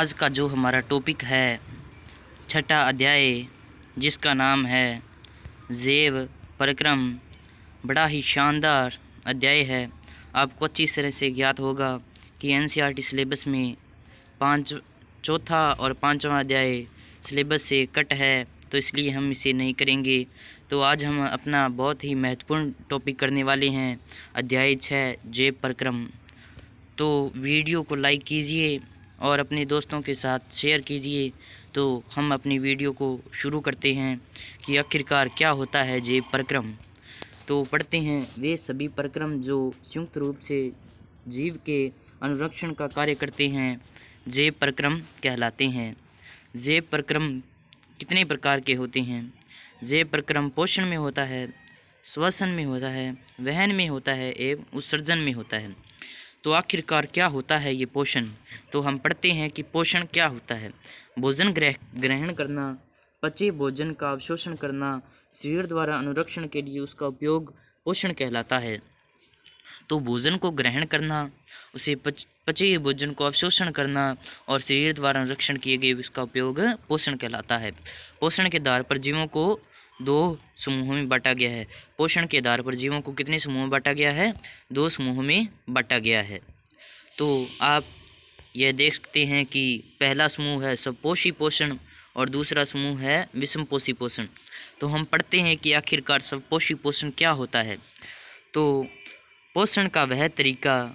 आज का जो हमारा टॉपिक है छठा अध्याय, जिसका नाम है जैव परिक्रम। बड़ा ही शानदार अध्याय है। आपको अच्छी तरह से ज्ञात होगा कि एनसीईआरटी सिलेबस में चौथा और पांचवा अध्याय सिलेबस से कट है, तो इसलिए हम इसे नहीं करेंगे। तो आज हम अपना बहुत ही महत्वपूर्ण टॉपिक करने वाले हैं, अध्याय 6 जैव परिक्रम। तो वीडियो को लाइक कीजिए और अपने दोस्तों के साथ शेयर कीजिए। तो हम अपनी वीडियो को शुरू करते हैं कि आखिरकार क्या होता है जैव परिक्रम। तो पढ़ते हैं, वे सभी परिक्रम जो संयुक्त रूप से जीव के अनुरक्षण का कार्य करते हैं जैव परिक्रम कहलाते हैं। जैव परिक्रम कितने प्रकार के होते हैं? जैव परिक्रम पोषण में होता है, श्वसन में होता है, वहन में होता है एवं उत्सर्जन में होता है। तो आखिरकार क्या होता है ये पोषण? तो हम पढ़ते हैं कि पोषण क्या होता है। भोजन ग्रहण करना, पचे भोजन का अवशोषण करना, शरीर द्वारा अनुरक्षण के लिए उसका उपयोग पोषण कहलाता है। तो भोजन को ग्रहण करना, उसे पचे भोजन को अवशोषण करना और शरीर द्वारा अनुरक्षण किए गए उसका उपयोग पोषण कहलाता है। पोषण के आधार पर जीवों को 2 समूहों में बांटा गया है। पोषण के आधार पर जीवों को कितने समूह में बांटा गया है? 2 समूहों में बांटा गया है। तो आप यह देख सकते हैं कि पहला समूह है स्वपोषी पोषण और दूसरा समूह है विषमपोषी पोषण। तो हम पढ़ते हैं कि आखिरकार स्वपोषी पोषण क्या होता है। तो पोषण का वह तरीका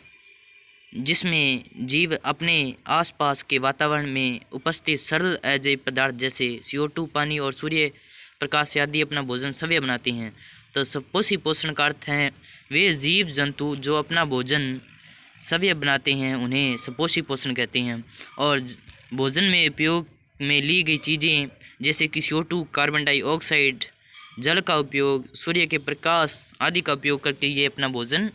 जिसमें जीव अपने आसपास के वातावरण में उपस्थित सरल अजैव पदार्थ जैसे CO2, पानी और सूर्य प्रकाश आदि अपना भोजन सव्य बनाते हैं। तो स्वपोषी पोषण का अर्थ है वे जीव जंतु जो अपना भोजन सव्य बनाते हैं उन्हें स्वपोषी पोषण कहते हैं। और भोजन में उपयोग में ली गई चीज़ें जैसे कि CO2, कार्बन डाइऑक्साइड, जल का उपयोग, सूर्य के प्रकाश आदि का उपयोग करके ये अपना भोजन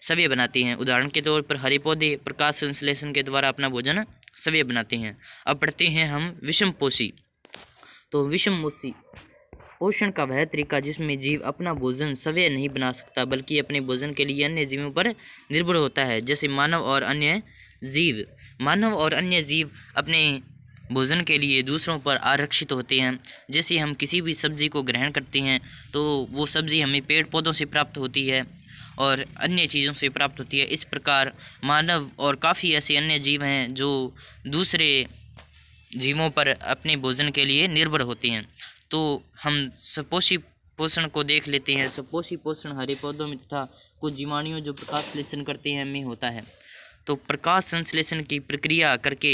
सव्य बनाते हैं। उदाहरण के तौर पर हरे पौधे प्रकाश संश्लेषण के द्वारा अपना भोजन सव्य बनाते हैं। अब पढ़ते हैं हम विषमपोषी। तो विषमपोषी पोषण का वह तरीका जिसमें जीव अपना भोजन स्वयं नहीं बना सकता बल्कि अपने भोजन के लिए अन्य जीवों पर निर्भर होता है, जैसे मानव और अन्य जीव। मानव और अन्य जीव अपने भोजन के लिए दूसरों पर आरक्षित होते हैं। जैसे हम किसी भी सब्जी को ग्रहण करते हैं तो वो सब्जी हमें पेड़ पौधों से प्राप्त होती है और अन्य चीज़ों से प्राप्त होती है। इस प्रकार मानव और काफ़ी ऐसे अन्य जीव हैं जो दूसरे जीवों पर अपने भोजन के लिए निर्भर होते हैं। तो हम स्वपोषी पोषण को देख लेते हैं। स्वपोषी पोषण हरे पौधों में तथा कुछ जीवाणुओं जो प्रकाश संश्लेषण करते हैं में होता है। तो प्रकाश संश्लेषण की प्रक्रिया करके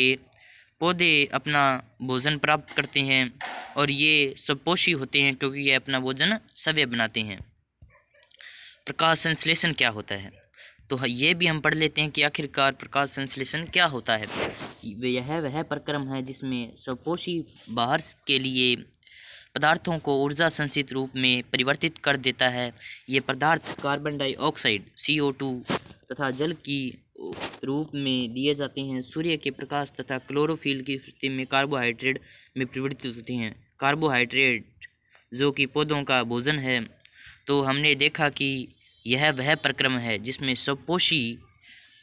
पौधे अपना भोजन प्राप्त करते हैं और ये स्वपोषी होते हैं क्योंकि ये अपना भोजन सव्य बनाते हैं। प्रकाश संश्लेषण क्या होता है? तो ये भी हम पढ़ लेते हैं कि आखिरकार प्रकाश संश्लेषण क्या होता है। यह वह परिक्रम है जिसमें स्वपोषी बाहर के लिए पदार्थों को ऊर्जा संचित रूप में परिवर्तित कर देता है। ये पदार्थ कार्बन डाइऑक्साइड CO2 तथा जल की रूप में दिए जाते हैं। सूर्य के प्रकाश तथा क्लोरोफिल की स्थिति में कार्बोहाइड्रेट में परिवर्तित होते हैं। कार्बोहाइड्रेट जो कि पौधों का भोजन है। तो हमने देखा कि यह वह परिक्रम है जिसमें स्वपोषी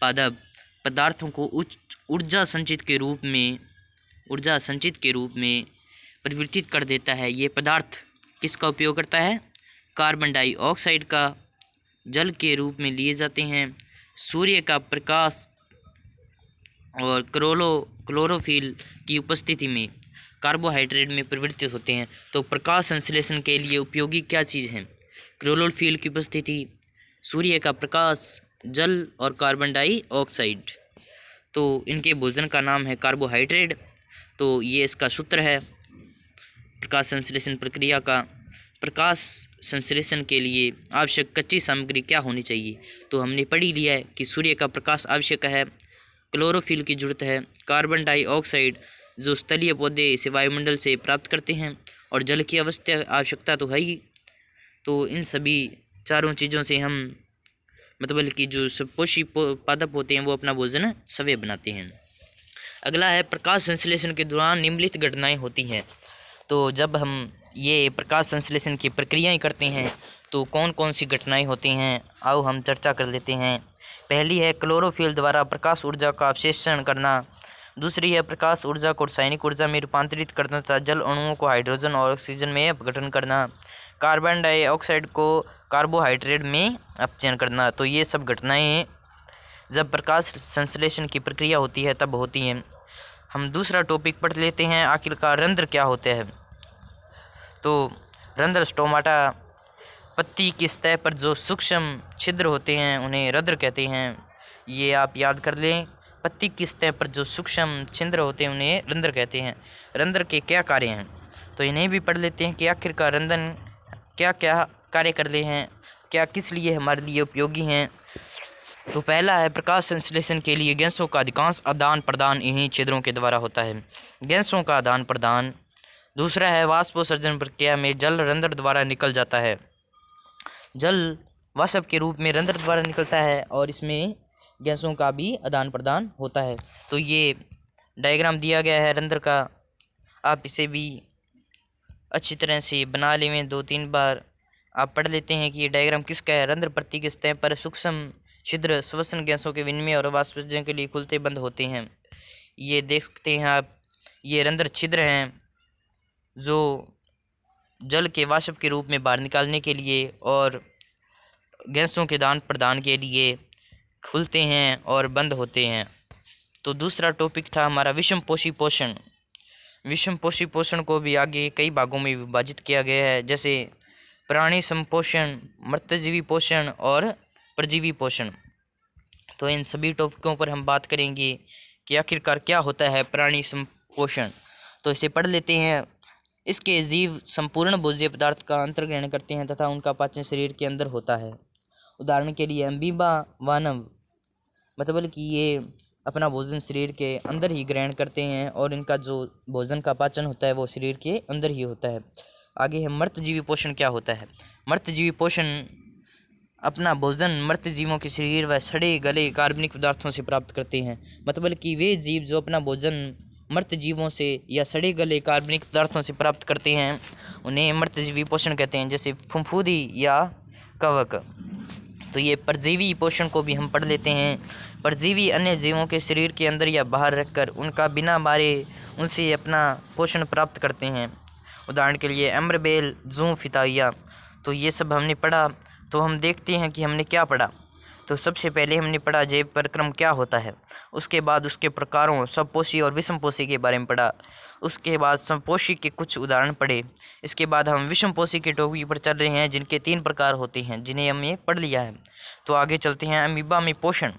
पादप पदार्थों को ऊर्जा संचित के रूप में परिवर्तित कर देता है। ये पदार्थ किसका उपयोग करता है? कार्बन डाइऑक्साइड का जल के रूप में लिए जाते हैं। सूर्य का प्रकाश और क्लोरोफिल की उपस्थिति में कार्बोहाइड्रेट में परिवर्तित होते हैं। तो प्रकाश संश्लेषण के लिए उपयोगी क्या चीज़ है? क्लोरोफिल की उपस्थिति, सूर्य का प्रकाश, जल और कार्बन डाइऑक्साइड। तो इनके भोजन का नाम है कार्बोहाइड्रेट। तो ये इसका सूत्र है प्रकाश संश्लेषण प्रक्रिया का। प्रकाश संश्लेषण के लिए आवश्यक कच्ची सामग्री क्या होनी चाहिए? तो हमने पढ़ ही लिया है कि सूर्य का प्रकाश आवश्यक है, क्लोरोफिल की जरूरत है, कार्बन डाइऑक्साइड जो स्थलीय पौधे से वायुमंडल से प्राप्त करते हैं और जल की आवश्यकता तो है ही। तो इन सभी चारों चीज़ों से हम मतलब कि जो स्वपोषी पादप होते हैं वो अपना भोजन सव्य बनाते हैं। अगला है प्रकाश संश्लेषण के दौरान निम्नलिखित घटनाएं होती हैं। तो जब हम ये प्रकाश संश्लेषण की प्रक्रियाएं करते हैं तो कौन कौन सी घटनाएं होती हैं, आओ हम चर्चा कर लेते हैं। पहली है क्लोरोफिल द्वारा प्रकाश ऊर्जा का अवशेषण करना। दूसरी है प्रकाश ऊर्जा को रासायनिक ऊर्जा में रूपांतरित करना तथा जल अणुओं को हाइड्रोजन और ऑक्सीजन में अपघटन करना, कार्बन डाइऑक्साइड को कार्बोहाइड्रेट में अपचयन करना। तो ये सब घटनाएं जब प्रकाश संश्लेषण की प्रक्रिया होती है तब होती हैं। हम दूसरा टॉपिक पढ़ लेते हैं, आखिरकार रंध्र क्या होते हैं। तो रंध्र स्टोमाटा, पत्ती की सतह पर जो सूक्ष्म छिद्र होते हैं उन्हें रंध्र कहते हैं। ये आप याद कर लें, पत्ती की सतह पर जो सूक्ष्म छिद्र होते हैं उन्हें रंध्र कहते हैं। रंध्र के क्या कार्य हैं, तो इन्हें भी पढ़ लेते हैं कि आखिरकार रंध्र क्या क्या कार्य कर रहे हैं, क्या किस लिए हमारे लिए उपयोगी हैं। तो पहला है प्रकाश संश्लेषण के लिए गैसों का अधिकांश आदान प्रदान इन्हीं छिद्रों के द्वारा होता है, गैसों का आदान प्रदान। दूसरा है वाष्पोत्सर्जन प्रक्रिया में जल रंध्र द्वारा निकल जाता है, जल वाष्प के रूप में रंध्र द्वारा निकलता है और इसमें गैसों का भी आदान प्रदान होता है। तो ये डायग्राम दिया गया है रंध्र का, आप इसे भी अच्छी तरह से बना लें, 2-3 बार आप पढ़ लेते हैं कि ये डायग्राम किसका है। रंध्र पत्ती की सतह पर सूक्ष्म छिद्र श्वसन गैसों के विनिमय और वाष्पोत्सर्जन के लिए खुलते बंद होते हैं। ये देख सकते हैं आप, ये रंध्र छिद्र हैं जो जल के वाष्प के रूप में बाहर निकालने के लिए और गैसों के आदान प्रदान के लिए खुलते हैं और बंद होते हैं। तो दूसरा टॉपिक था हमारा विषमपोषी पोषण। विषमपोषी पोषण को भी आगे कई भागों में विभाजित किया गया है, जैसे प्राणी संपोषण, मृतजीवी पोषण और परजीवी पोषण। तो इन सभी टॉपिकों पर हम बात करेंगे कि आखिरकार क्या होता है प्राणी संपोषण। तो इसे पढ़ लेते हैं। इसके जीव संपूर्ण भोज्य पदार्थ का अंतर्ग्रहण करते हैं तथा उनका पाचन शरीर के अंदर होता है। उदाहरण के लिए अमीबा वानव, मतलब कि ये अपना भोजन शरीर के अंदर ही ग्रहण करते हैं और इनका जो भोजन का पाचन होता है वो शरीर के अंदर ही होता है। आगे है मृतजीवी पोषण क्या होता है। मृतजीवी पोषण अपना भोजन मृत जीवों के शरीर व सड़े गले कार्बनिक पदार्थों से प्राप्त करते हैं, मतलब कि वे जीव जो अपना भोजन मृत जीवों से या सड़े गले कार्बनिक पदार्थों से प्राप्त करते हैं उन्हें मृतजीवी पोषण कहते हैं, जैसे फफूंदी या कवक। तो ये परजीवी पोषण को भी हम पढ़ लेते हैं। परजीवी अन्य जीवों के शरीर के अंदर या बाहर रखकर उनका बिना मारे उनसे अपना पोषण प्राप्त करते हैं। उदाहरण के लिए अम्रबेल, जू, फिताइया। तो ये सब हमने पढ़ा। तो हम देखते हैं कि हमने क्या पढ़ा। तो सबसे पहले हमने पढ़ा जैव परिक्रम क्या होता है, उसके बाद उसके प्रकारों स्वपोषी और विषमपोषी के बारे में पढ़ा, उसके बाद समपोषी के कुछ उदाहरण पढ़े। इसके बाद हम विषमपोषी के टॉपिक पर चल रहे हैं जिनके 3 प्रकार होते हैं जिन्हें हमने पढ़ लिया है। तो आगे चलते हैं अमीबा में पोषण।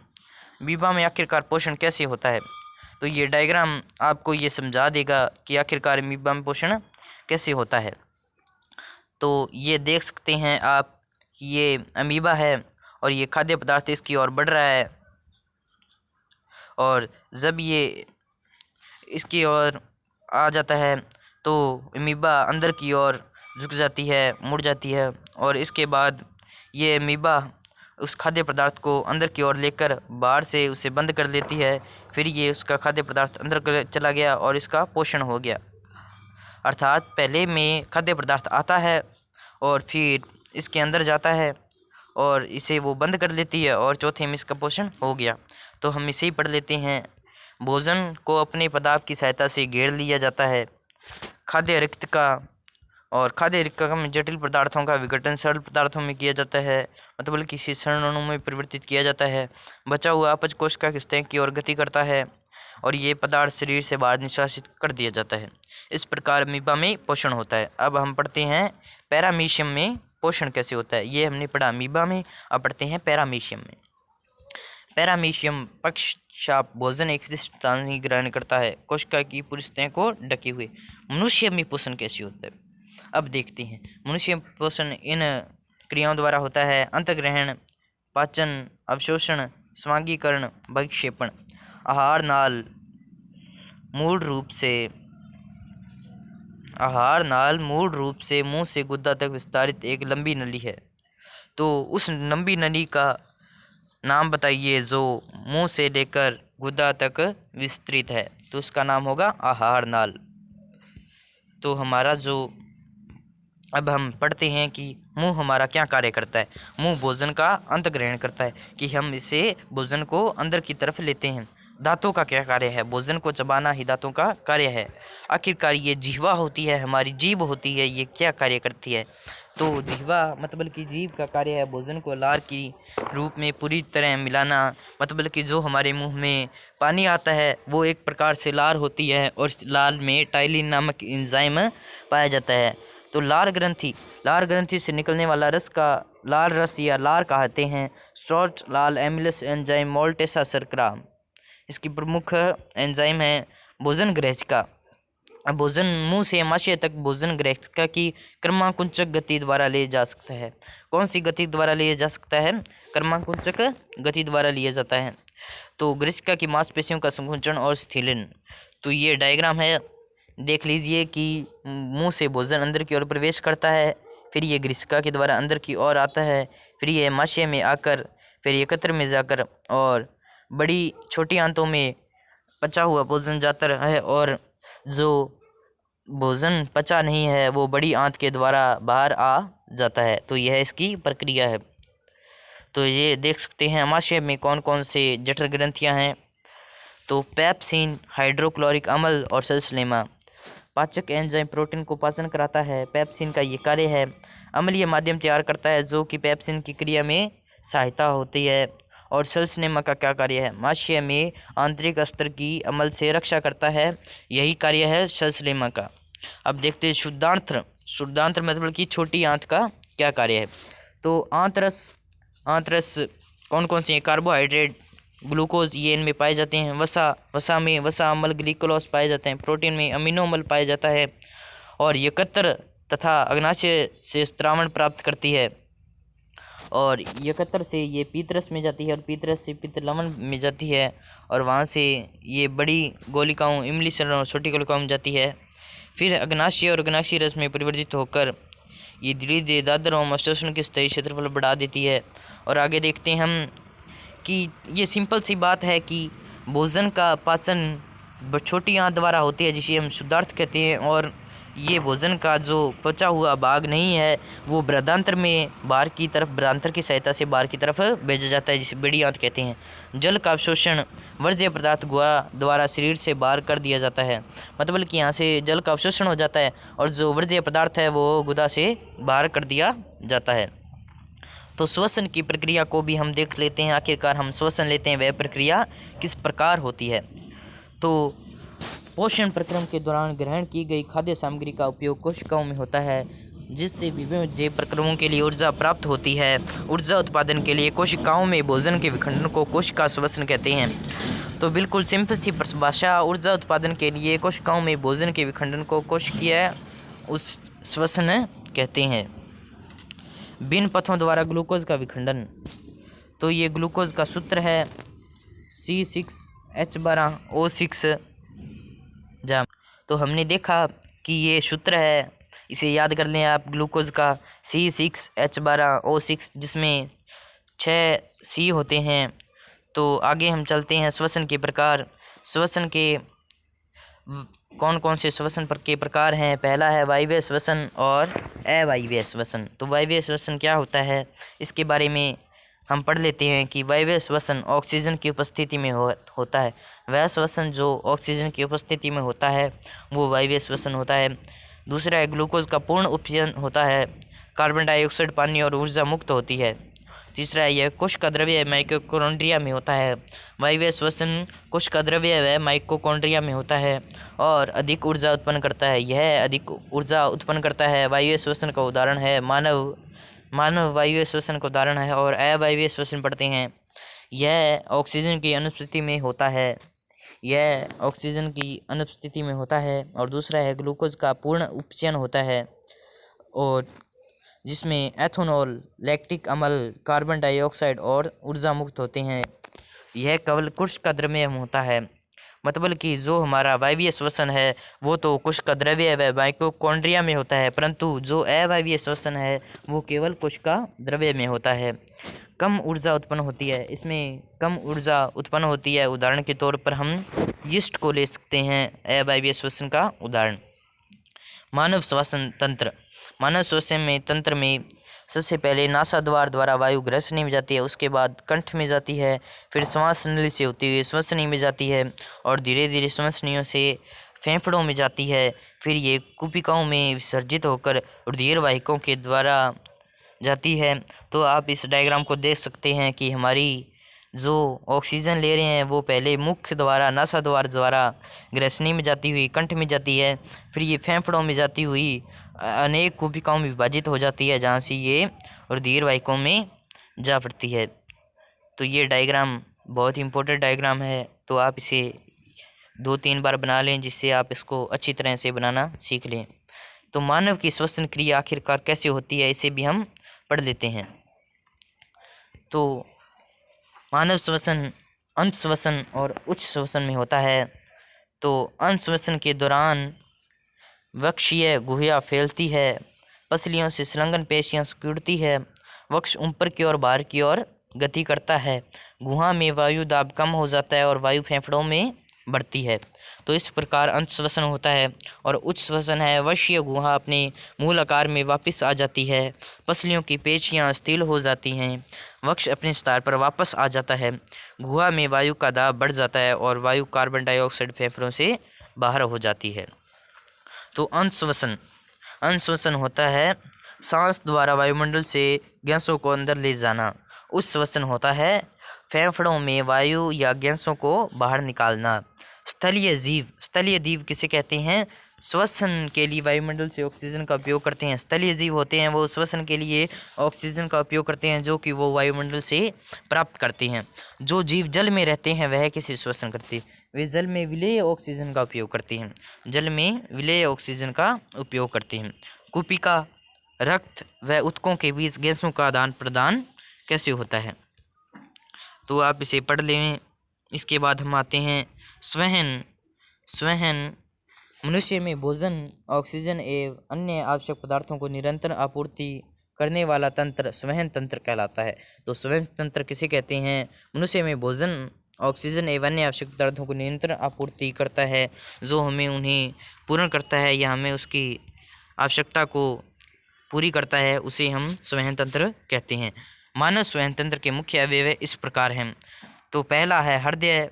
अमीबा में आखिरकार पोषण कैसे होता है। तो ये डायग्राम आपको ये समझा देगा कि आखिरकार अमीबा में पोषण कैसे होता है। तो ये देख सकते हैं आप, ये अमीबा है और ये खाद्य पदार्थ इसकी ओर बढ़ रहा है और जब ये इसकी ओर आ जाता है तो अमीबा अंदर की ओर झुक जाती है, मुड़ जाती है और इसके बाद ये अमीबा उस खाद्य पदार्थ को अंदर की ओर लेकर बाहर से उसे बंद कर देती है। फिर ये उसका खाद्य पदार्थ अंदर चला गया और इसका पोषण हो गया। अर्थात पहले में खाद्य पदार्थ आता है और फिर इसके अंदर जाता है और इसे वो बंद कर देती है और चौथे में इसका पोषण हो गया। तो हम इसे ही पढ़ लेते हैं। भोजन को अपने पदार्थ की सहायता से घेर लिया जाता है। खाद्य रिक्तका और खाद्य रिक्तका में जटिल पदार्थों का विघटन सरल पदार्थों में किया जाता है, मतलब किसी सरल अणु में परिवर्तित किया जाता है। बचा हुआ अपच कोशिका की सतह की ओर गति करता है और ये पदार्थ शरीर से बाहर निष्कासित कर दिया जाता है। इस प्रकार अमीबा में पोषण होता है। अब हम पढ़ते हैं पैरामीशियम में पोषण कैसे होता है। ये हमने पढ़ा अमीबा में, अब पढ़ते हैं पैरामीशियम में। पैरामीशियम पक्षचाप भोजन एक स्थान ही ग्रहण करता है, कोशिका की पूरी सतह को ढके हुए। मनुष्य में पोषण कैसे होता है, अब देखते हैं। मनुष्य में पोषण इन क्रियाओं द्वारा होता है: अंतग्रहण, पाचन, अवशोषण, स्वांगीकरण, बहिक्षेपण। आहार नाल मूल रूप से मुंह से गुदा तक विस्तारित एक लंबी नली है। तो उस लंबी नली का नाम बताइए जो मुंह से लेकर गुदा तक विस्तृत है, तो उसका नाम होगा आहार नाल। तो हमारा जो अब हम पढ़ते हैं कि मुंह हमारा क्या कार्य करता है। मुंह भोजन का अंतग्रहण करता है कि हम इसे भोजन को अंदर की तरफ लेते हैं। दांतों का क्या कार्य है? भोजन को चबाना ही दांतों का कार्य है। आखिरकार ये जिह्वा होती है, हमारी जीभ होती है, ये क्या कार्य करती है? तो जिह्वा मतलब कि जीभ का कार्य है भोजन को लार की रूप में पूरी तरह मिलाना। मतलब कि जो हमारे मुंह में पानी आता है वो एक प्रकार से लार होती है और लार में टाइलिन नामक एंजाइम पाया जाता है। तो लार ग्रंथि से निकलने वाला रस का लाल रस या लार कहते हैं। शॉर्ट लाल एमिलस एंजाइम मोल्टेसा शर्करा इसकी प्रमुख एंजाइम है। भोजन ग्रहिका, भोजन मुंह से आमाशय तक भोजन ग्रहिका की क्रमाकुंचक गति द्वारा ले जा सकता है। कौन सी गति द्वारा लिया जा सकता है? क्रमाकुंचक गति द्वारा लिया जाता है। तो ग्रहिका की मांसपेशियों का संकुचन और स्थिलन। तो ये डायग्राम है, देख लीजिए कि मुंह से भोजन अंदर की ओर प्रवेश करता है, फिर ये ग्रहिका के द्वारा अंदर की ओर आता है, फिर ये आमाशय में आकर फिर एकत्र में जाकर और बड़ी छोटी आंतों में पचा हुआ भोजन जाता है, और जो भोजन पचा नहीं है वो बड़ी आंत के द्वारा बाहर आ जाता है। तो यह इसकी प्रक्रिया है। तो ये देख सकते हैं आमाशय में कौन कौन से जठर ग्रंथियां हैं। तो पेप्सिन, हाइड्रोक्लोरिक अम्ल और सल्सलेमा। पाचक एंजाइम प्रोटीन को पाचन कराता है। पेप्सिन का ये कार्य है, अम्लीय माध्यम तैयार करता है जो कि पेप्सिन की क्रिया में सहायता होती है। और सल्सलेमा का क्या कार्य है? माशय में आंतरिक स्तर की अम्ल से रक्षा करता है, यही कार्य है सल्सलेमा का। अब देखते हैं शुद्धांत्र। शुद्धांत्र मतलब कि छोटी आंत का क्या कार्य है? तो आंतरस कौन कौन से हैं? कार्बोहाइड्रेट, ग्लूकोज ये इनमें पाए जाते हैं। वसा में वसा अम्ल ग्लिकोलोस पाए जाते हैं। प्रोटीन में अमीनो अम्ल पाया जाता है। और यकृत तथा अग्नाशय से स्रावण प्राप्त करती है, और यकृत से ये पीतरस में जाती है, और पीतरस से पित्त लवण में जाती है, और वहाँ से ये बड़ी गोलिकाओं इमली और छोटी गोलिकाओं में जाती है। फिर अग्नाशय और अग्नाशय रस में परिवर्तित होकर ये धीरे धीरे दादर और अवशोषण के स्थायी क्षेत्रफल बढ़ा देती है। और आगे देखते हैं हम कि ये सिंपल सी बात है कि भोजन का पाचन छोटी आंत द्वारा होती है जिसे हम शुद्धार्थ कहते हैं, और ये भोजन का जो पचा हुआ भाग नहीं है वो बृहदांत्र में बाहर की तरफ बृहदांत्र की सहायता से बाहर की तरफ भेजा जाता है जिसे बड़ी आंत कहते हैं। जल का अवशोषण वर्ज्य पदार्थ गुहा द्वारा शरीर से बाहर कर दिया जाता है। मतलब कि यहाँ से जल का अवशोषण हो जाता है और जो वर्ज्य पदार्थ है वो गुदा से बाहर कर दिया जाता है। तो श्वसन की प्रक्रिया को भी हम देख लेते हैं। आखिरकार हम श्वसन लेते हैं, वह प्रक्रिया किस प्रकार होती है? तो पोषण प्रक्रम के दौरान ग्रहण की गई खाद्य सामग्री का उपयोग कोशिकाओं में होता है, जिससे विभिन्न जैव प्रक्रमों के लिए ऊर्जा प्राप्त होती है। ऊर्जा उत्पादन के लिए कोशिकाओं में भोजन के विखंडन को कोशिका श्वसन कहते हैं। तो बिल्कुल सिंपल सी परिभाषा, ऊर्जा उत्पादन के लिए कोशिकाओं में भोजन के विखंडन को कोशिकीय उस श्वसन कहते हैं। भिन्न पथों द्वारा ग्लूकोज का विखंडन। तो ये ग्लूकोज का सूत्र है C6H12O6। तो हमने देखा कि ये सूत्र है, इसे याद कर लें आप, ग्लूकोज का C6H12O6 जिसमें 6 C होते हैं। तो आगे हम चलते हैं श्वसन के प्रकार। श्वसन के कौन कौन से श्वसन के प्रकार हैं? पहला है वायवीय श्वसन और अवायवीय श्वसन। तो वायवीय श्वसन क्या होता है इसके बारे में हम पढ़ लेते हैं कि वायवीय श्वसन ऑक्सीजन की उपस्थिति में होता है। वह श्वसन जो ऑक्सीजन की उपस्थिति में होता है वो वायवीय श्वसन होता है। दूसरा है ग्लूकोज का पूर्ण उपचयन होता है, कार्बन डाइऑक्साइड, पानी और ऊर्जा मुक्त होती है। तीसरा है यह कोश का द्रव्य माइटोकॉन्ड्रिया में होता है। वायवीय श्वसन कोश का द्रव्य व माइटोकॉन्ड्रिया में होता है और अधिक ऊर्जा उत्पन्न करता है। यह अधिक ऊर्जा उत्पन्न करता है। वायवीय श्वसन का उदाहरण है मानव वायवीय श्वसन का उदाहरण है। और अवायवीय श्वसन पढ़ते हैं, यह ऑक्सीजन की अनुपस्थिति में होता है। और दूसरा है ग्लूकोज का पूर्ण उपचयन होता है, और जिसमें एथेनॉल, लैक्टिक अम्ल, कार्बन डाइऑक्साइड और ऊर्जा मुक्त होते हैं। यह केवल कोश का द्रव्य होता है। मतलब कि जो हमारा वायवीय श्वसन है वो तो कोश का द्रव्य व माइटोकॉन्ड्रिया में होता है, परंतु जो अवायवीय श्वसन है वो केवल कोश का द्रव्य में होता है। कम ऊर्जा उत्पन्न होती है, इसमें कम ऊर्जा उत्पन्न होती है। उदाहरण के तौर पर हम यीस्ट को ले सकते हैं अवायवीय श्वसन का उदाहरण। मानव श्वसन तंत्र में सबसे पहले नासाद्वार द्वारा वायु ग्रसनी में जाती है, उसके बाद कंठ में जाती है, फिर श्वास नली से होती हुई श्वसनी में जाती है और धीरे धीरे श्वसनियों से फेफड़ों में जाती है। फिर ये कुपिकाओं में विसर्जित होकर रुधिर वाहिकाओं के द्वारा जाती है। तो आप इस डायग्राम को देख सकते हैं कि हमारी जो ऑक्सीजन ले रहे हैं वो पहले मुख्य द्वारा नासाद्वार द्वारा ग्रसनी में जाती हुई कंठ में जाती है, फिर ये फेफड़ों में जाती हुई अनेक कुपिकाओं में विभाजित हो जाती है, जहाँ से ये रुधिर वाहिकाओं में जा पड़ती है। तो ये डायग्राम बहुत ही इम्पोर्टेंट डायग्राम है, तो आप इसे 2-3 बार बना लें जिससे आप इसको अच्छी तरह से बनाना सीख लें। तो मानव की श्वसन क्रिया आखिरकार कैसे होती है इसे भी हम पढ़ लेते हैं। तो मानव श्वसन अंत श्वसन और उच्च श्वसन में होता है। तो अंत श्वसन के दौरान वक्षीय गुहा फैलती है, पसलियों से संलग्न पेशियां सिकुड़ती है, वक्ष ऊपर की ओर बाहर की ओर गति करता है, गुहा में वायु दाब कम हो जाता है और वायु फेफड़ों में बढ़ती है। तो इस प्रकार अंत श्वसन होता है। और उच्च श्वसन है, वक्षीय गुहा अपने मूल आकार में वापस आ जाती है, पसलियों की पेशियां स्थिर हो जाती हैं, वक्ष अपने स्थान पर वापस आ जाता है, गुहा में वायु का दाब बढ़ जाता है और वायु कार्बन डाइऑक्साइड फेफड़ों से बाहर हो जाती है। तो अंत श्वसन होता है सांस द्वारा वायुमंडल से गैसों को अंदर ले जाना। उच्च श्वसन होता है फेफड़ों में वायु या गैसों को बाहर निकालना। स्थलीय जीव किसे कहते हैं? श्वसन के लिए वायुमंडल से ऑक्सीजन का उपयोग करते हैं। स्थलीय जीव होते हैं वो श्वसन के लिए ऑक्सीजन का उपयोग करते हैं जो कि वो वायुमंडल से प्राप्त करते हैं। जो जीव जल में रहते हैं वह किसे श्वसन करते हैं? वे जल में विलेय ऑक्सीजन का उपयोग करते हैं। जल में विलेय ऑक्सीजन का उपयोग करते हैं। कुपिका, रक्त व ऊतकों के बीच गैसों का आदान प्रदान कैसे होता है? तो आप इसे पढ़ लें। इसके बाद हम आते हैं स्वहन मनुष्य में भोजन, ऑक्सीजन एवं अन्य आवश्यक पदार्थों को निरंतर आपूर्ति करने वाला तंत्र स्वहन तंत्र कहलाता है। तो स्वहन तंत्र किसे कहते हैं? मनुष्य में भोजन, ऑक्सीजन एवं अन्य आवश्यक पदार्थों को निरंतर आपूर्ति करता है, जो हमें उन्हें पूर्ण करता है या हमें उसकी आवश्यकता को पूरी करता है, उसे हम स्वहन तंत्र कहते हैं। मानव स्वहन तंत्र के मुख्य अवयव इस प्रकार हैं। तो पहला है हृदय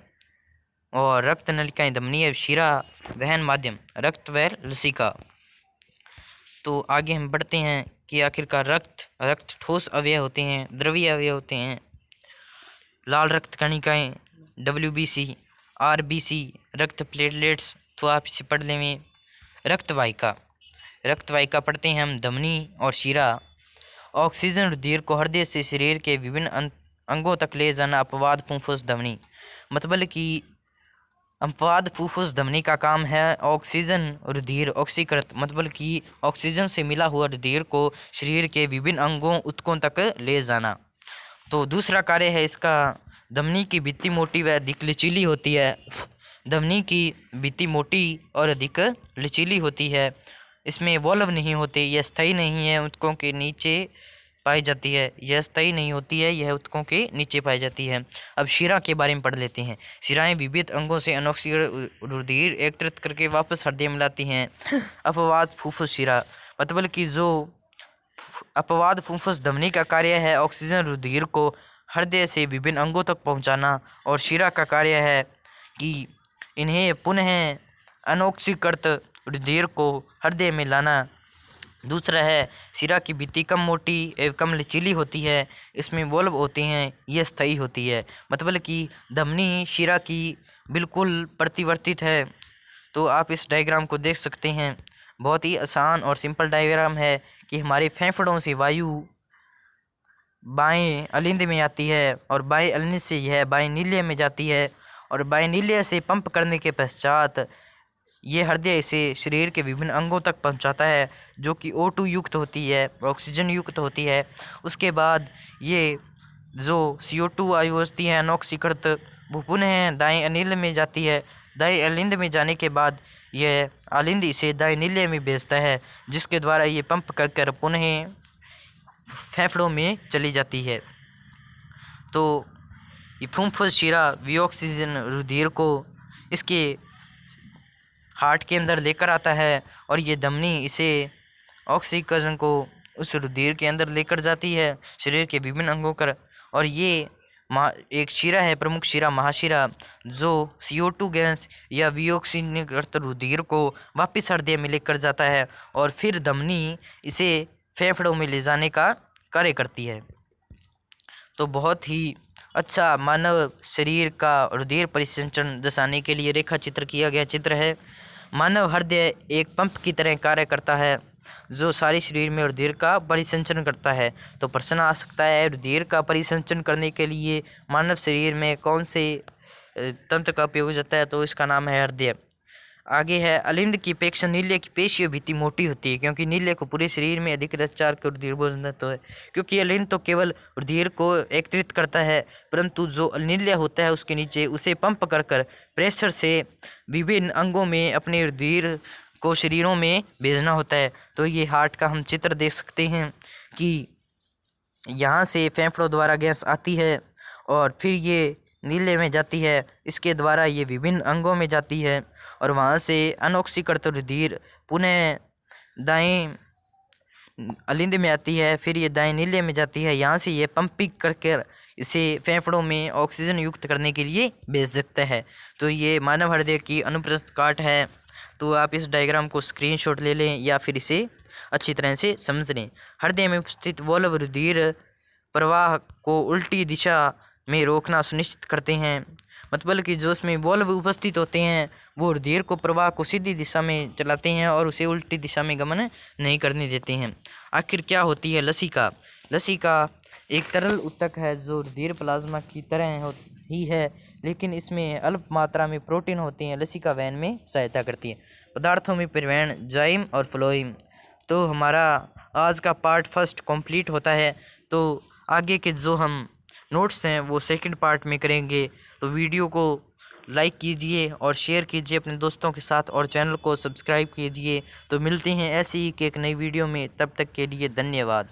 और रक्त नलिकाएं, धमनी, शिरा, वहन माध्यम, रक्त व लसिका। तो आगे हम बढ़ते हैं कि आखिरकार रक्त ठोस अवयव होते हैं, द्रवीय अवयव होते हैं। लाल रक्त कणिकाएं, WBC, RBC, रक्त प्लेटलेट्स। तो आप इसे पढ़ लेंगे। रक्त वाहिका पढ़ते हैं हम, धमनी और शिरा। ऑक्सीजन रुधिर को हृदय से शरीर के विभिन्न अंगों तक ले जाना, अपवाद फुफ्फुस धमनी। मतलब कि अपवाद फुफ्फुस धमनी का काम है ऑक्सीजन रुधिर ऑक्सीकृत, मतलब कि ऑक्सीजन से मिला हुआ रुधिर को शरीर के विभिन्न अंगों ऊतकों तक ले जाना। तो दूसरा कार्य है इसका, धमनी की भित्ति मोटी व अधिक लचीली होती है। धमनी की भित्ति मोटी और अधिक लचीली होती है, इसमें वॉल्व नहीं होते, यह स्थायी नहीं है, ऊतकों के नीचे पाई जाती है। यह स्थायी नहीं होती है, यह ऊतकों के नीचे पाई जाती है। अब शिरा के बारे में पढ़ लेते हैं। शिराएं विविध अंगों से अनॉक्सीकृत रुधिर एकत्रित करके वापस हृदय में लाती हैं। अपवाद फुफ्फुस शिरा, मतलब कि जो अपवाद फुफ्फुस धमनी का कार्य है ऑक्सीजन रुधिर को हृदय से विभिन्न अंगों तक पहुंचाना, और शिरा का कार्य है कि इन्हें पुनः अनॉक्सीकृत रुधिर को हृदय में लाना। दूसरा है शिरा की भित्ति कम मोटी एवं कम लचीली होती है, इसमें वॉल्व होते हैं, यह स्थायी होती है। मतलब कि धमनी शिरा की बिल्कुल प्रतिवर्तित है। तो आप इस डायग्राम को देख सकते हैं, बहुत ही आसान और सिंपल डायग्राम है कि हमारे फेफड़ों से वायु बाएं अलिंद में आती है और बाएं अलिंद से यह बाएं नील्य में जाती है, और बाएं नील्य से पंप करने के पश्चात ये हृदय से शरीर के विभिन्न अंगों तक पहुंचाता है, जो कि O2 युक्त होती है, ऑक्सीजन युक्त होती है। उसके बाद ये जो CO2 वायु होती है अनॉक्सीकृत, वो पुनः दाएं अनिल में जाती है। दाएं अलिंद में जाने के बाद यह अलिंद इसे दाएं नील्य में भेजता है, जिसके द्वारा ये पंप कर पुनः फेफड़ों में चली जाती है। तो ये फुफ्फुस शिरा विऑक्सीजन रुधिर को इसके हार्ट के अंदर लेकर आता है, और ये धमनी इसे ऑक्सीजन को उस रुधिर के अंदर लेकर जाती है शरीर के विभिन्न अंगों पर। और ये एक शिरा है, प्रमुख शिरा महाशिरा, जो CO2 गैस या वियोक्सिनिकृत रुधिर को वापस हृदय में लेकर जाता है और फिर धमनी इसे फेफड़ों में ले जाने का कार्य करती है। तो बहुत ही अच्छा मानव शरीर का रुधिर परिसंचरण दर्शाने के लिए रेखा चित्र किया गया चित्र है। मानव हृदय एक पंप की तरह कार्य करता है जो सारे शरीर में रुधिर का परिसंचरण करता है। तो प्रश्न आ सकता है, रुधिर का परिसंचरण करने के लिए मानव शरीर में कौन से तंत्र का उपयोग जाता है? तो इसका नाम है हृदय। आगे है, अलिंद की अपेक्षा नीले की पेशीय भित्ति मोटी होती है क्योंकि नीले को पूरे शरीर में अधिक रक्तचाप का रुधिर घनत्व है। क्योंकि अलिंद तो केवल रुधिर को एकत्रित करता है, परंतु जो नीले होता है उसके नीचे उसे पंप कर प्रेशर से विभिन्न अंगों में अपने रुधिर को शरीरों में भेजना होता है। तो ये हार्ट का हम चित्र देख सकते हैं कि यहाँ से फेफड़ों द्वारा गैस आती है और फिर ये नीले में जाती है, इसके द्वारा ये विभिन्न अंगों में जाती है और वहाँ से अनऑक्सीकृत रुधिर पुनः दाएं अलिंद में आती है, फिर ये दाएं नीले में जाती है। यहाँ से ये पंपिंग करके इसे फेफड़ों में ऑक्सीजन युक्त करने के लिए भेज सकता है। तो ये मानव हृदय की अनुप्रस्थ काट है। तो आप इस डायग्राम को स्क्रीनशॉट ले लें या फिर इसे अच्छी तरह से समझ लें। हृदय में उपस्थित वॉल्व रुधिर प्रवाह को उल्टी दिशा में रोकना सुनिश्चित करते हैं। मतलब कि जो उसमें वॉल्व उपस्थित होते हैं वो रुधिर को प्रवाह को सीधी दिशा में चलाते हैं और उसे उल्टी दिशा में गमन नहीं करने देते हैं। आखिर क्या होती है लसिका? लसिका एक तरल ऊतक है जो रुधिर प्लाज्मा की तरह ही है, लेकिन इसमें अल्प मात्रा में प्रोटीन होते हैं। लसिका वहन में सहायता करती है। पदार्थों में परिवहन, जाइम और फ्लोइम। तो हमारा आज का पार्ट फर्स्ट कंप्लीट होता है। तो आगे के जो हम नोट्स हैं वो सेकंड पार्ट में करेंगे। तो वीडियो को लाइक कीजिए और शेयर कीजिए अपने दोस्तों के साथ और चैनल को सब्सक्राइब कीजिए। तो मिलते हैं ऐसी ही एक नई वीडियो में, तब तक के लिए धन्यवाद।